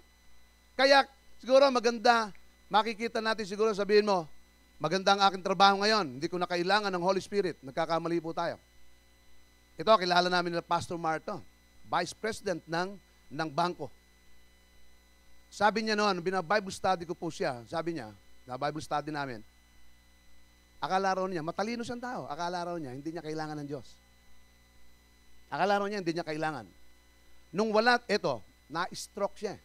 Kaya siguro maganda, makikita natin siguro, sabihin mo, maganda ang aking trabaho ngayon, hindi ko na kailangan ng Holy Spirit. Nagkakamali po tayo. Ito, kilala namin nila Pastor Marto, Vice President ng bangko. Sabi niya noon, bina-Bible study ko po siya, sabi niya, na Bible study namin, akala raw niya, matalino siyang tao, akala raw niya, hindi niya kailangan ng Diyos. Akala raw niya, hindi niya kailangan. Nung wala, eto, na-stroke siya.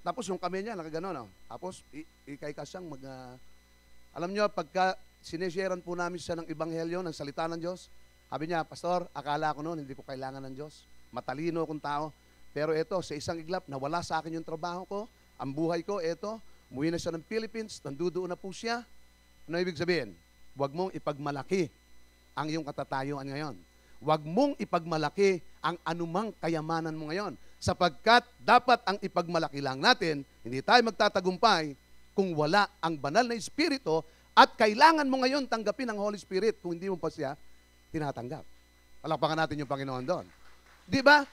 Tapos yung kamay niya, nakagano, no? Tapos, ikay ka siyang alam niyo, pagka sinesharean po namin siya ng Ebanghelyo, ng salita ng Diyos, sabi niya, Pastor, akala ko noon, hindi ko kailangan ng Diyos. Matalino akong tao. Pero eto, sa isang iglap, nawala sa akin yung trabaho ko, ang buhay ko, eto, umuwi na siya ng Philippines, nandudoon na po siya. Ano ibig sabihin? Huwag mong ipagmalaki ang iyong katatayuan ngayon. Huwag mong ipagmalaki ang anumang kayamanan mo ngayon. Sapagkat dapat ang ipagmalaki lang natin, hindi tayo magtatagumpay kung wala ang banal na Espiritu at kailangan mo ngayon tanggapin ang Holy Spirit kung hindi mo pa siya tinatanggap. Palakpakan natin yung Panginoon doon. Di ba?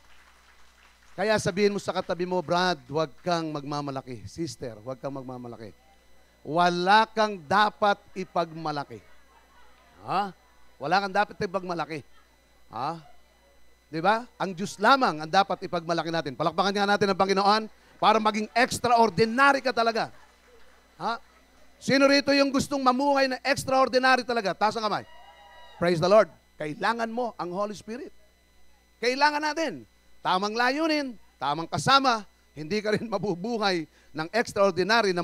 Kaya sabihin mo sa katabi mo, Brad, huwag kang magmamalaki. Sister, huwag kang magmamalaki. Wala kang dapat ipagmalaki. Ha? Wala kang dapat ipagmalaki. Ha? Di ba? Ang Diyos lamang ang dapat ipagmalaki natin. Palakpakan nga natin ang Panginoon para maging extraordinary ka talaga. Ha? Sino rito yung gustong mamuhay na extraordinary talaga? Taas ang kamay. Praise the Lord. Kailangan mo ang Holy Spirit. Kailangan natin. Tamang layunin, tamang kasama, hindi ka rin mabubuhay ng extraordinary na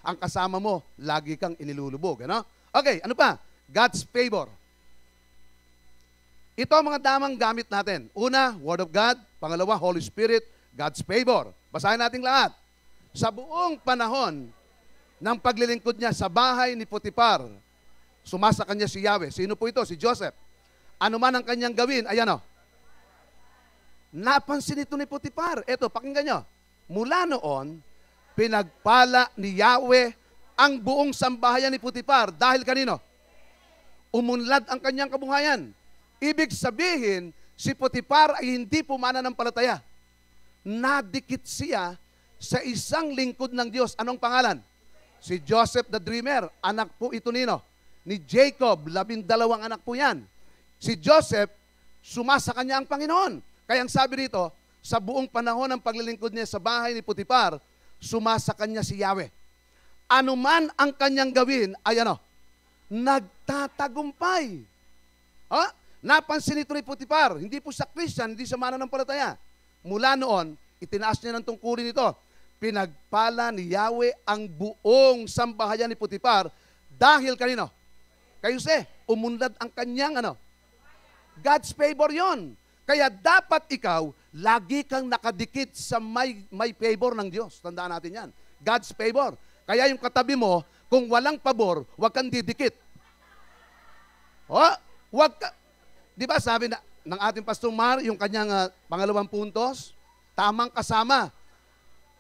ang kasama mo, lagi kang inilulubog. Ano? Okay, ano pa? God's favor. Ito ang mga damang gamit natin. Una, Word of God. Pangalawa, Holy Spirit. God's favor. Basahin natin lahat. Sa buong panahon ng paglilingkod niya sa bahay ni Potiphar, sumasa kanya si Yahweh. Sino po ito? Si Joseph. Ano man ang kanyang gawin, ayan o. Napansin ito ni Potiphar. Ito, pakinggan nyo. Mula noon, pinagpala ni Yahweh ang buong sambahayan ni Potiphar. Dahil kanino? Umunlad ang kanyang kabuhayan. Ibig sabihin, si Potiphar ay hindi po mananampalataya. Nadikit siya sa isang lingkod ng Diyos. Anong pangalan? Si Joseph the Dreamer. Anak po ito nino? Ni Jacob. 12 anak po yan. Si Joseph, sumasa kanya ang Panginoon. Kaya ang sabi rito, sa buong panahon ng paglilingkod niya sa bahay ni Potiphar, sumasa kanya si Yahweh. Ano man ang kanyang gawin, ay ano? Nagtatagumpay. Napansin ito ni Potiphar, hindi po sa Christian, hindi sa mananampalataya. Mula noon, itinaas niya ng tungkulin ito. Pinagpala ni Yahweh ang buong sambahayan ni Putipar dahil kanino? Kay Jose, umunlad ang kanyang God's favor yon. Kaya dapat ikaw, lagi kang nakadikit sa may favor ng Diyos. Tandaan natin yan. God's favor. Kaya yung katabi mo, kung walang pabor, huwag kang didikit. Huwag ka. Di ba sabi ng ating Pastor Mar, yung kanyang pangalawang puntos, tamang kasama.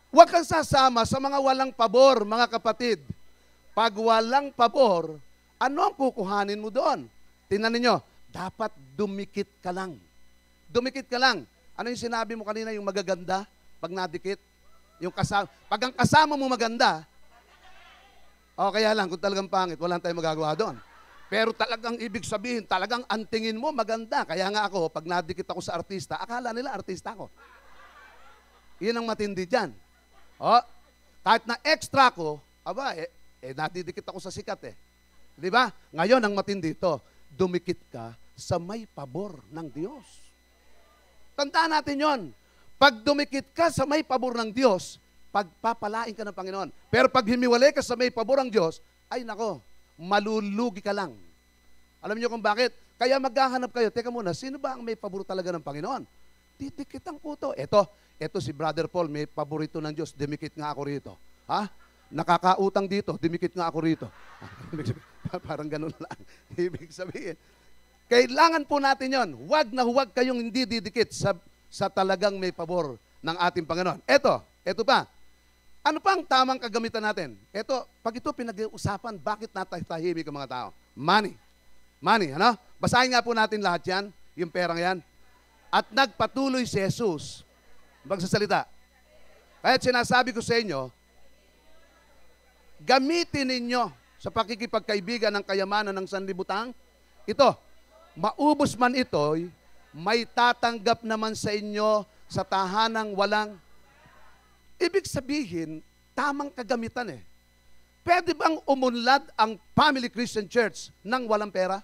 Huwag kang sasama sa mga walang pabor, mga kapatid. Pag walang pabor, ano ang kukuhanin mo doon? Tingnan ninyo, dapat dumikit ka lang. Dumikit ka lang. Ano yung sinabi mo kanina, yung magaganda, pag nadikit? Pag ang kasama mo maganda, kaya lang, kung talagang pangit, wala tayong magagawa doon. Pero talagang ibig sabihin, talagang antingin mo maganda. Kaya nga ako, pag nadikit ako sa artista, akala nila artista ako. Yun ang matindi dyan. Kahit na extra ko, nadidikit ako sa sikat eh. Di ba? Ngayon, ang matindi ito, dumikit ka sa may pabor ng Diyos. Tandaan natin yon. Pag dumikit ka sa may pabor ng Diyos, pagpapalain ka ng Panginoon. Pero pag himiwalay ka sa may pabor ng Diyos, ay nako, malulugi ka lang. Alam niyo kung bakit? Kaya maghahanap kayo, teka muna, sino ba ang may pabor talaga ng Panginoon? Didikit ang puto. Ito si Brother Paul, may paborito ng Diyos, dimikit nga ako rito. Nakakautang dito, dimikit nga ako rito. Parang ganun lang. Ibig sabihin, kailangan po natin yon. Huwag na huwag kayong hindi didikit sa talagang may pabor ng ating Panginoon. Ito pa. Ano pa ang tamang kagamitan natin? Pag ito pinag-uusapan, bakit natahimik ang mga tao? Money. Money, Basahin nga po natin lahat yan, yung perang yan. At nagpatuloy si Jesus magsasalita. Kaya't sinasabi ko sa inyo, gamitin ninyo sa pakikipagkaibigan ng kayamanan ng sanlibutan. Maubos man ito'y, may tatanggap naman sa inyo sa tahanang walang. Ibig sabihin, tamang kagamitan eh. Pwede bang umunlad ang Family Christian Church nang walang pera?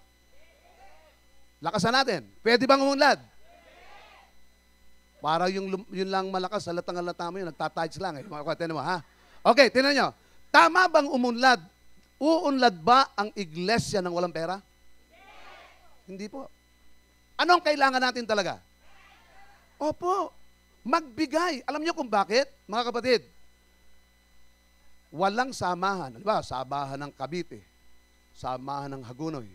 Lakasan natin. Pwede bang umunlad? Para yun lang malakas, halatang-halata mo yun, nagtatides lang eh. Tinan mo, ha? Okay, tinan nyo. Tama bang umunlad? Uunlad ba ang iglesia ng walang pera? Hindi po. Anong kailangan natin talaga? Opo, magbigay. Alam niyo kung bakit, mga kapatid? Walang samahan. Diba? Samahan ng Cavite, samahan ng Hagonoy,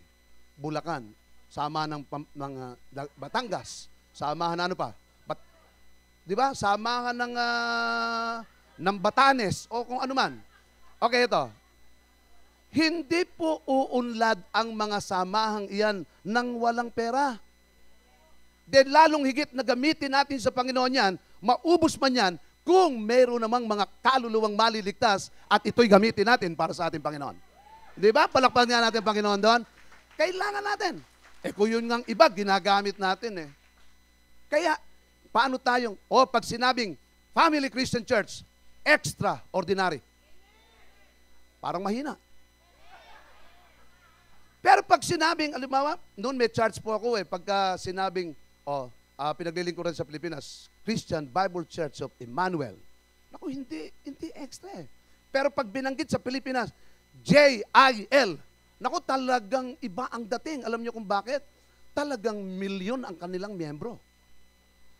Bulacan, samahan ng Batangas, samahan ano pa? Diba? Samahan ng Batanes o kung ano man. Okay, ito. Hindi po uunlad ang mga samahang iyan nang walang pera. Then lalong higit na gamitin natin sa Panginoon yan, maubos man yan, kung meron namang mga kaluluwang maliligtas at ito'y gamitin natin para sa ating Panginoon. Di ba? Palakpakan nga natin ang Panginoon doon. Kailangan natin. Kung yun ngang iba, ginagamit natin eh. Kaya, paano tayong, pag sinabing Family Christian Church, extraordinary. Parang mahina. Pero pag sinabing, alimawa, noon may charge po ako pagka sinabing, pinaglilingkuran sa Pilipinas, Christian Bible Church of Emmanuel. Naku, hindi extra eh. Pero pag binanggit sa Pilipinas, JIL, naku, talagang iba ang dating. Alam niyo kung bakit? Talagang milyon ang kanilang miyembro.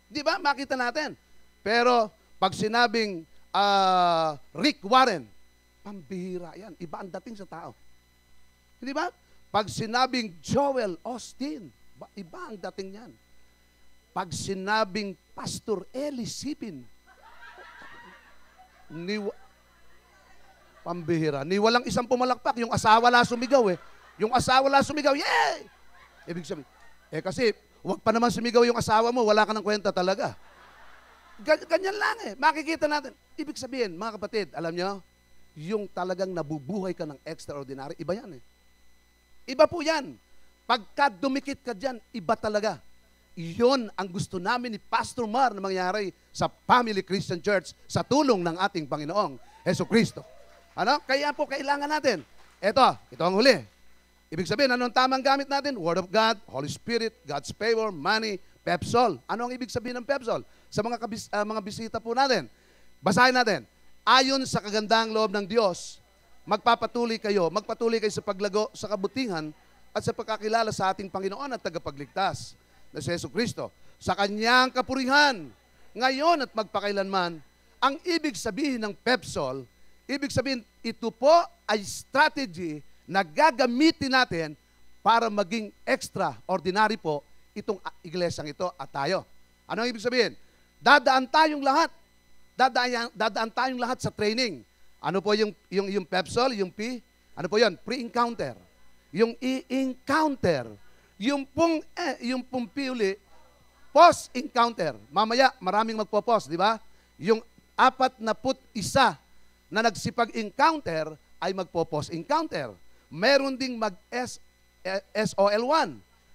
Di ba? Makita natin. Pero pag sinabing Rick Warren, pambihira yan. Iba ang dating sa tao. Di ba? Pag sinabing Joel Austin, iba ang dating yan. Pag sinabing Pastor Eli Sipin, pambihira. Walang isang pumalakpak. Yung asawa la sumigaw eh. Yung asawa la sumigaw, yay! Ibig sabihin, kasi, wag pa naman sumigaw yung asawa mo, wala ka ng kwenta talaga. Ganyan lang eh. Makikita natin. Ibig sabihin, mga kapatid, alam nyo, yung talagang nabubuhay ka ng extraordinary, iba yan eh. Iba po yan. Pagka dumikit ka dyan, iba talaga. Iyon ang gusto namin ni Pastor Mar na mangyari sa Family Christian Church sa tulong ng ating Panginoong Jesucristo. Kaya po kailangan natin. Ito ang huli. Ibig sabihin, anong tamang gamit natin? Word of God, Holy Spirit, God's favor, money, Pepsol. Ano ang ibig sabihin ng Pepsol? Sa mga bisita po natin. Basahin natin. Ayon sa kagandahang loob ng Diyos, magpatuloy kayo sa paglago sa kabutihan at sa pagkakilala sa ating Panginoon at tagapagligtas na si Jesucristo. Sa kanyang kapurihan, ngayon at magpakailanman. Ang ibig sabihin ng Pepsol, ibig sabihin ito po ay strategy na gagamitin natin para maging extraordinary po itong iglesyang ito at tayo. Ano ang ibig sabihin? Dadaan tayong lahat sa training. Ano po yung Pepsol, yung P? Ano po yun? Pre-encounter. Yung E-encounter. Yung pong P uli, post-encounter. Mamaya, maraming magpo-post, di ba? Yung 41 na nagsipag-encounter ay magpo-post-encounter. Meron ding mag-SOL1.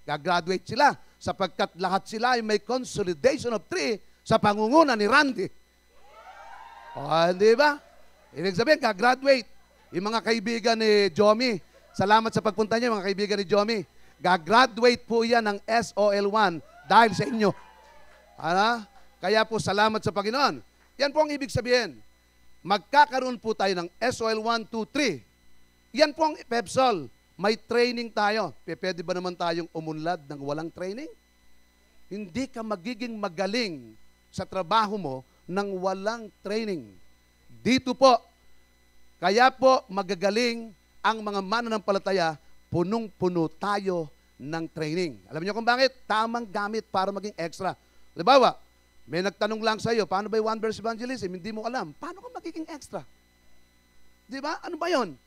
Gagraduate sila sapagkat lahat sila ay may consolidation of 3 sa pangunguna ni Randy. O, di ba? Ibig sabihin, gagraduate. Yung mga kaibigan ni Jomi, salamat sa pagpunta niyo, mga kaibigan ni Jomi. Gagraduate po yan ng SOL1 dahil sa inyo. Ano? Kaya po, salamat sa Panginoon. Yan po ang ibig sabihin. Magkakaroon po tayo ng SOL1, 2, 3. Yan po ang Pepsol. May training tayo. Pwede ba naman tayong umunlad ng walang training? Hindi ka magiging magaling sa trabaho mo nang walang training. Dito po, kaya po magagaling ang mga mananampalataya, punong-puno tayo ng training. Alam niyo kung bakit? Tamang gamit para maging extra. Halimbawa, may nagtanong lang sa iyo, paano ba yung one verse evangelism? Hindi mo alam. Paano ka magiging extra? Di ba? Ano ba yon?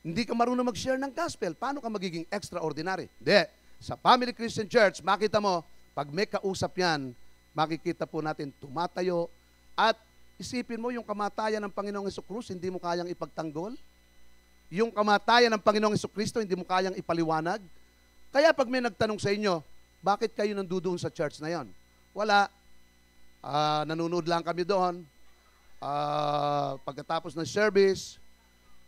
Hindi ka marunong mag-share ng gospel. Paano ka magiging extraordinary? Hindi. Sa Family Christian Church, makita mo, pag may kausap yan, makikita po natin tumatayo at isipin mo yung kamatayan ng Panginoong Jesucristo, hindi mo kayang ipagtanggol. Yung kamatayan ng Panginoong Jesucristo, hindi mo kayang ipaliwanag. Kaya pag may nagtanong sa inyo, bakit kayo nandoon sa church na yon? Wala. Nanonood lang kami doon. Pagkatapos ng service,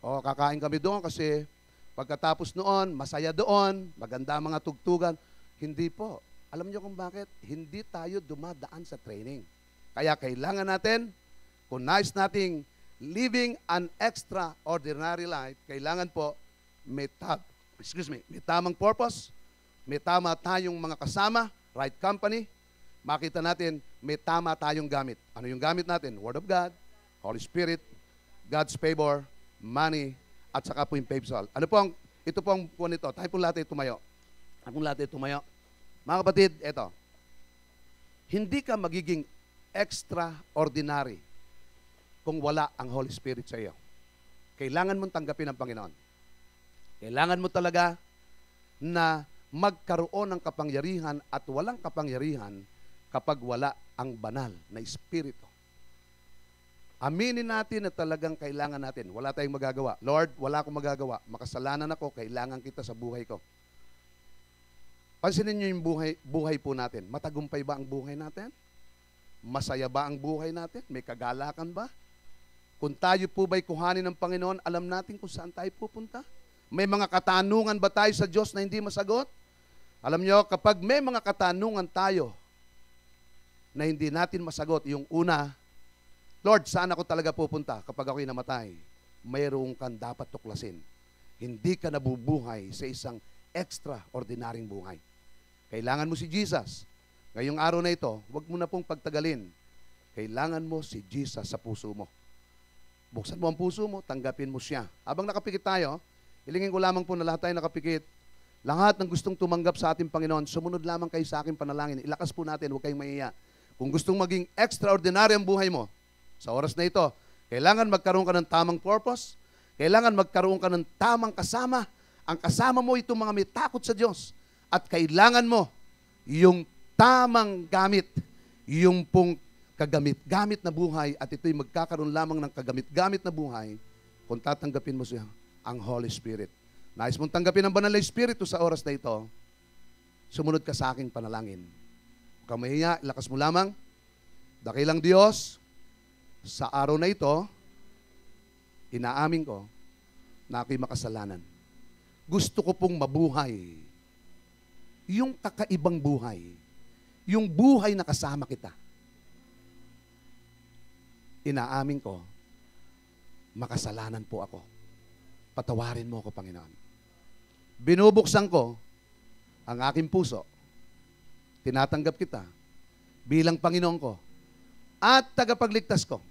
kakain kami doon kasi pagkatapos noon, masaya doon, maganda ang mga tugtugan. Hindi po. Alam niyo kung bakit? Hindi tayo dumadaan sa training. Kaya kailangan natin, kung nais nating living an extraordinary life, kailangan po may tamang purpose, may tama tayong mga kasama, right company, makita natin may tama tayong gamit. Ano yung gamit natin? Word of God, Holy Spirit, God's favor, money, at saka po yung Pepsol. Ito po ang puwan nito. Tayo po lahat ay tumayo. Mga kapatid, ito. Hindi ka magiging extraordinary kung wala ang Holy Spirit sa iyo. Kailangan mong tanggapin ang Panginoon. Kailangan mo talaga na magkaroon ng kapangyarihan at walang kapangyarihan kapag wala ang banal na Espiritu. Aminin natin na talagang kailangan natin. Wala tayong magagawa. Lord, wala akong magagawa. Makasalanan ako, kailangan kita sa buhay ko. Pansinin niyo yung buhay po natin. Matagumpay ba ang buhay natin? Masaya ba ang buhay natin? May kagalakan ba? Kung tayo po ba'y kuhanin ng Panginoon, alam natin kung saan tayo pupunta? May mga katanungan ba tayo sa Diyos na hindi masagot? Alam niyo, kapag may mga katanungan tayo na hindi natin masagot, yung una, Lord, saan ako talaga pupunta kapag ako'y namatay? Mayroong kang dapat tuklasin. Hindi ka nabubuhay sa isang extraordinaryong buhay. Kailangan mo si Jesus. Ngayong araw na ito, huwag mo na pong pagtagalin. Kailangan mo si Jesus sa puso mo. Buksan mo ang puso mo, tanggapin mo siya. Habang nakapikit tayo, ilingin ko lamang po na lahat tayo nakapikit. Lahat ng gustong tumanggap sa ating Panginoon, sumunod lamang kayo sa aking panalangin. Ilakas po natin, huwag kayong mahiya. Kung gustong maging extraordinary ang buhay mo, sa oras na ito, kailangan magkaroon ka ng tamang purpose, kailangan magkaroon ka ng tamang kasama. Ang kasama mo itong mga may takot sa Diyos. At kailangan mo yung tamang gamit, yung pong kagamit-gamit na buhay, at ito'y magkakaroon lamang ng kagamit-gamit na buhay kung tatanggapin mo siya, ang Holy Spirit. Nais mong tanggapin ang banal na Espiritu sa oras na ito, sumunod ka sa aking panalangin. Huwag kang mahiya, ilakas mo lamang. Dakilang Diyos, sa araw na ito, inaamin ko na ako'y makasalanan. Gusto ko pong mabuhay yung kakaibang buhay. yung buhay na kasama kita. Inaamin ko, makasalanan po ako. Patawarin mo ako, Panginoon. Binubuksan ko ang aking puso. Tinatanggap kita bilang Panginoon ko at tagapagligtas ko.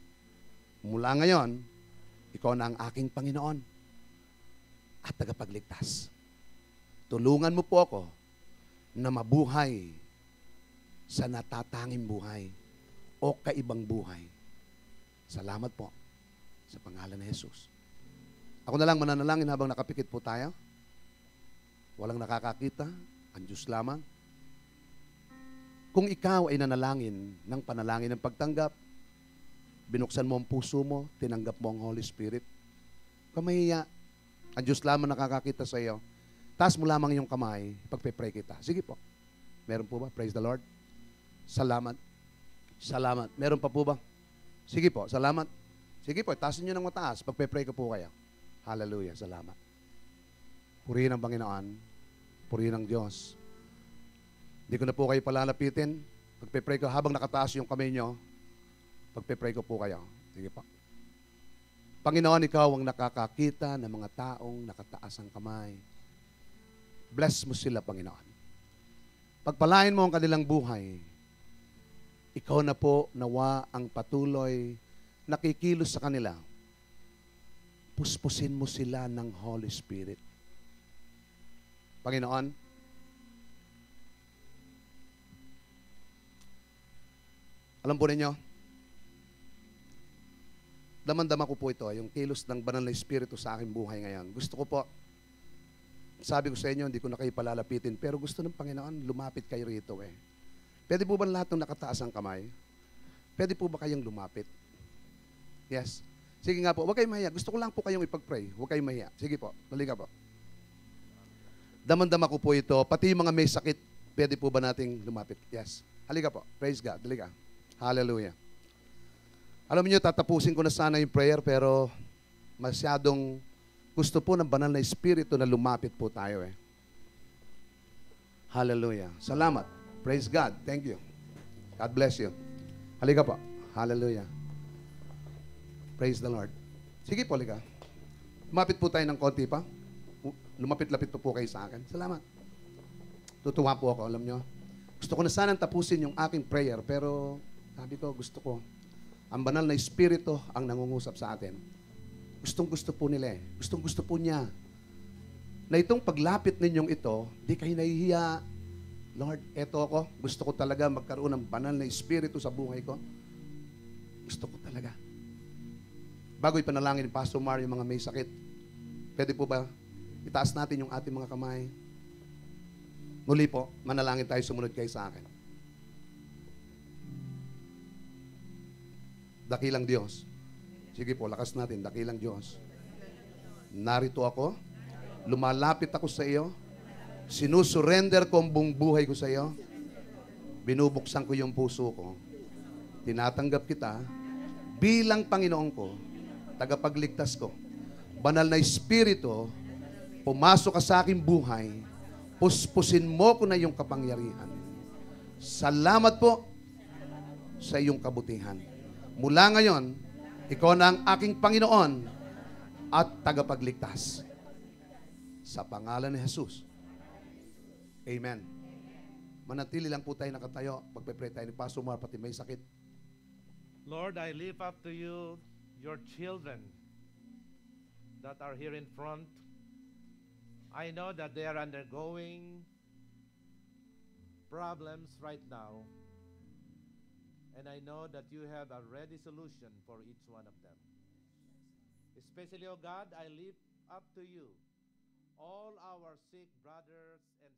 Mula ngayon, ikaw na ang aking Panginoon at tagapagligtas. Tulungan mo po ako na mabuhay sa natatanging buhay o kaibang buhay. Salamat po sa pangalan ni Jesus. Ako na lang mananalangin habang nakapikit po tayo. Walang nakakakita, ang Diyos lamang. Kung ikaw ay nanalangin ng panalangin ng pagtanggap, binuksan mo ang puso mo, tinanggap mo ang Holy Spirit, kamahiya, ang Diyos lamang nakakakita sa iyo. Taas mo lamang yung kamay, pagpe-pray kita. Sige po. Meron po ba? Praise the Lord. Salamat. Salamat. Meron pa po ba? Sige po, salamat. Sige po, taasin nyo ng mataas. Pagpe-pray ko po kayo. Hallelujah, salamat. Purihin ang Panginoon. Purihin ang Diyos. Hindi ko na po kayo palalapitin. Pagpe-pray ko, habang nakataas yung kamay nyo, pagpe-pray ko po kayo. Sige po. Panginoon, ikaw ang nakakakita ng mga taong nakataas ang kamay. Bless mo sila, Panginoon. Pagpalain mo ang kanilang buhay. Ikaw na po nawa ang patuloy nakikilos sa kanila. Puspusin mo sila ng Holy Spirit. Panginoon, alam po ninyo, damang-dama ko po ito, yung kilos ng banal na Espiritu sa aking buhay ngayon. Gusto ko po, sabi ko sa inyo, hindi ko na kayo palalapitin, pero gusto ng Panginoon, lumapit kayo rito eh. Pwede po ba lahat ng nakataas ang kamay? Pwede po ba kayong lumapit? Yes. Sige nga po, huwag kayong mahiya. Gusto ko lang po kayong ipag-pray. Huwag kayong mahiya. Sige po, halika po. Damang-dama ko po ito, pati yung mga may sakit, pwede po ba nating lumapit? Yes. Halika po. Praise God. Halika. Hallelujah. Alam niyo, tatapusin ko na sana yung prayer, pero masyadong gusto po ng banal na Espiritu na lumapit po tayo eh. Hallelujah. Salamat. Praise God. Thank you. God bless you. Halika po. Hallelujah. Praise the Lord. Sige po, halika. Lumapit po tayo ng konti pa. Lumapit-lapit po kayo sa akin. Salamat. Tutuwa po ako, alam nyo. Gusto ko na sanang tapusin yung aking prayer, pero sabi ko, gusto ko. Ang banal na Espiritu ang nangungusap sa atin. Gustong-gusto po nila eh. Gustong-gusto po niya. Na itong paglapit ninyong ito, di kayo nahihiya. Lord, eto ako. Gusto ko talaga magkaroon ng banal na Espiritu sa buhay ko. Gusto ko talaga. Bago ipanalangin ni Pastor Mar yung mga may sakit, pwede po ba itaas natin yung ating mga kamay? Muli po, manalangin tayo, sumunod kayo sa akin. Dakilang Diyos. Sige po, lakas natin. Dakilang Diyos. Narito ako. Lumalapit ako sa iyo. Sinusurrender ko ang buong buhay ko sa iyo. Binubuksan ko yung puso ko. Tinatanggap kita bilang Panginoon ko, tagapagligtas ko. Banal na Espiritu, pumasok ka sa aking buhay, puspusin mo ko na yung kapangyarihan. Salamat po sa iyong kabutihan. Mula ngayon, ikaw na ang aking Panginoon at tagapagligtas. Sa pangalan ni Jesus. Amen. Manatili lang po tayo nakatayo. Magpe-pray tayo ni Pastor Mar, pati may sakit. Lord, I lift up to you your children that are here in front. I know that they are undergoing problems right now. And I know that you have a ready solution for each one of them. Especially, oh God, I lift up to you all our sick brothers and